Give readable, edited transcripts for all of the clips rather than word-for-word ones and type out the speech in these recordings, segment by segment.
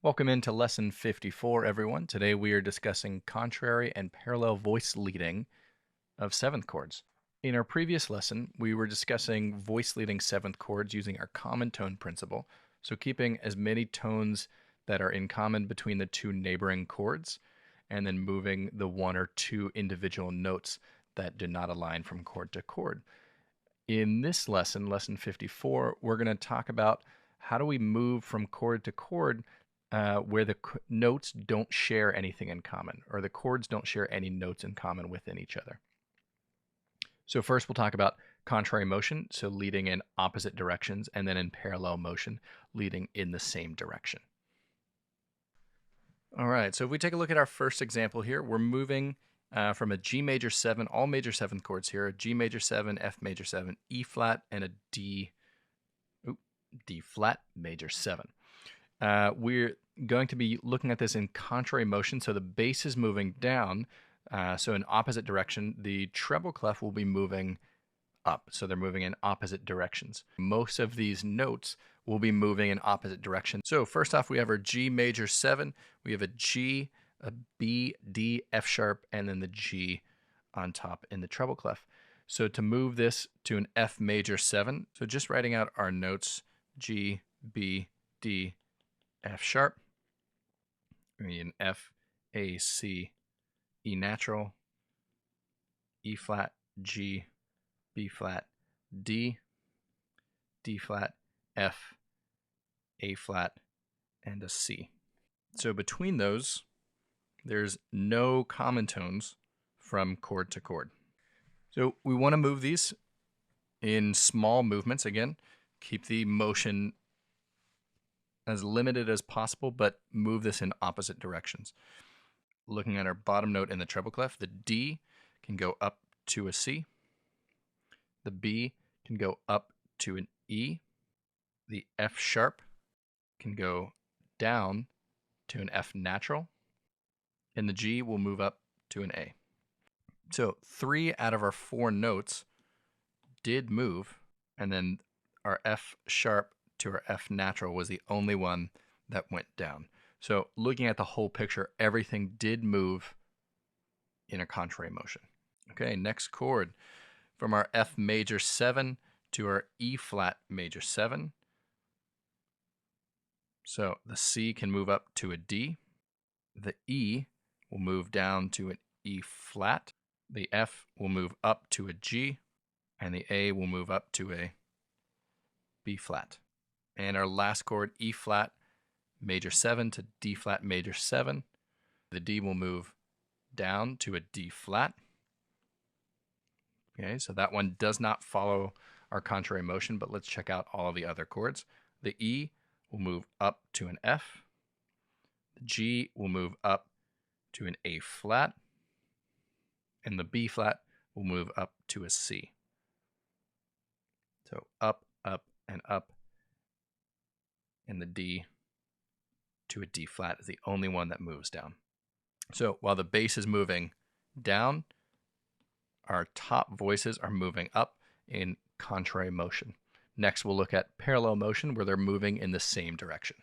Welcome into lesson 54, everyone. Today we are discussing contrary and parallel voice leading of seventh chords. In our previous lesson, we were discussing voice leading seventh chords using our common tone principle, so keeping as many tones that are in common between the two neighboring chords, and then moving the one or two individual notes that do not align from chord to chord. In this lesson, lesson 54, we're going to talk about how do we move from chord to chord where the notes don't share anything in common, or the chords don't share any notes in common within each other. So first we'll talk about contrary motion, so leading in opposite directions, and then in parallel motion, leading in the same direction. All right, so if we take a look at our first example here, we're moving from a G major 7, all major 7th chords here, a G major 7, F major 7, E flat, and a D flat major 7. We're going to be looking at this in contrary motion, so the bass is moving down, so in opposite direction. The treble clef will be moving up, so they're moving in opposite directions. Most of these notes will be moving in opposite directions. So first off, we have our G major 7, we have a G, a B, D, F sharp, and then the G on top in the treble clef. So to move this to an F major 7, so just writing out our notes, G, B, D, F sharp, an F, A, C, E natural, E flat, G, B flat, D, D flat, F, A flat, and a C. So between those, there's no common tones from chord to chord. So we want to move these in small movements. Again, keep the motion as limited as possible, but move this in opposite directions. Looking at our bottom note in the treble clef, the D can go up to a C. The B can go up to an E. The F sharp can go down to an F natural. And the G will move up to an A. So 3 out of our 4 notes did move, and then our F sharp to our F natural was the only one that went down. So looking at the whole picture, everything did move in a contrary motion. Okay, next chord. From our F major 7 to our E flat major 7. So the C can move up to a D. The E will move down to an E flat. The F will move up to a G. And the A will move up to a B flat. And our last chord, E flat major 7 to D flat major 7. The D will move down to a D flat. Okay, so that one does not follow our contrary motion, but let's check out all of the other chords. The E will move up to an F. The G will move up to an A flat. And the B flat will move up to a C. So up, up, and up. And the D to a D flat is the only one that moves down. So while the bass is moving down, our top voices are moving up in contrary motion. Next, we'll look at parallel motion, where they're moving in the same direction.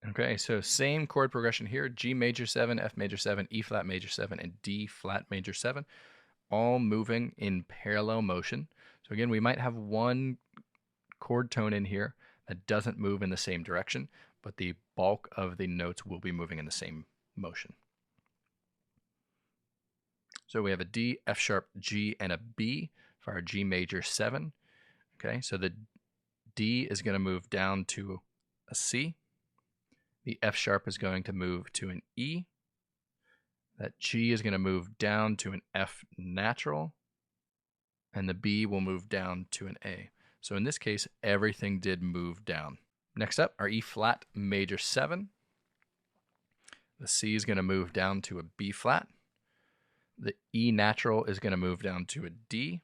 Okay, so same chord progression here, G major 7, F major 7, E flat major 7, and D flat major 7, all moving in parallel motion. So again, we might have one chord tone in here that doesn't move in the same direction, but the bulk of the notes will be moving in the same motion. So we have a D, F sharp, G, and a B for our G major 7. Okay, so the D is going to move down to a C. The F sharp is going to move to an E. That G is going to move down to an F natural. And the B will move down to an A. So in this case, everything did move down. Next up, our E flat major 7. The C is going to move down to a B flat. The E natural is going to move down to a D.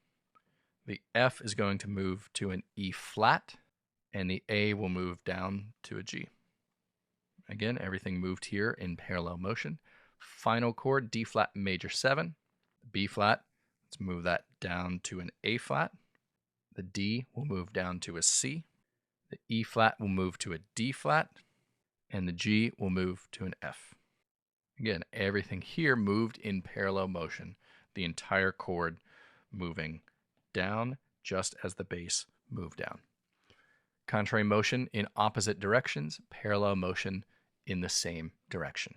The F is going to move to an E flat. And the A will move down to a G. Again, everything moved here in parallel motion. Final chord, D flat major 7. B flat, let's move that down to an A flat. The D will move down to a C. The E flat will move to a D flat. and the G will move to an F. Again, everything here moved in parallel motion, the entire chord moving down just as the bass moved down. Contrary motion in opposite directions, parallel motion in the same direction.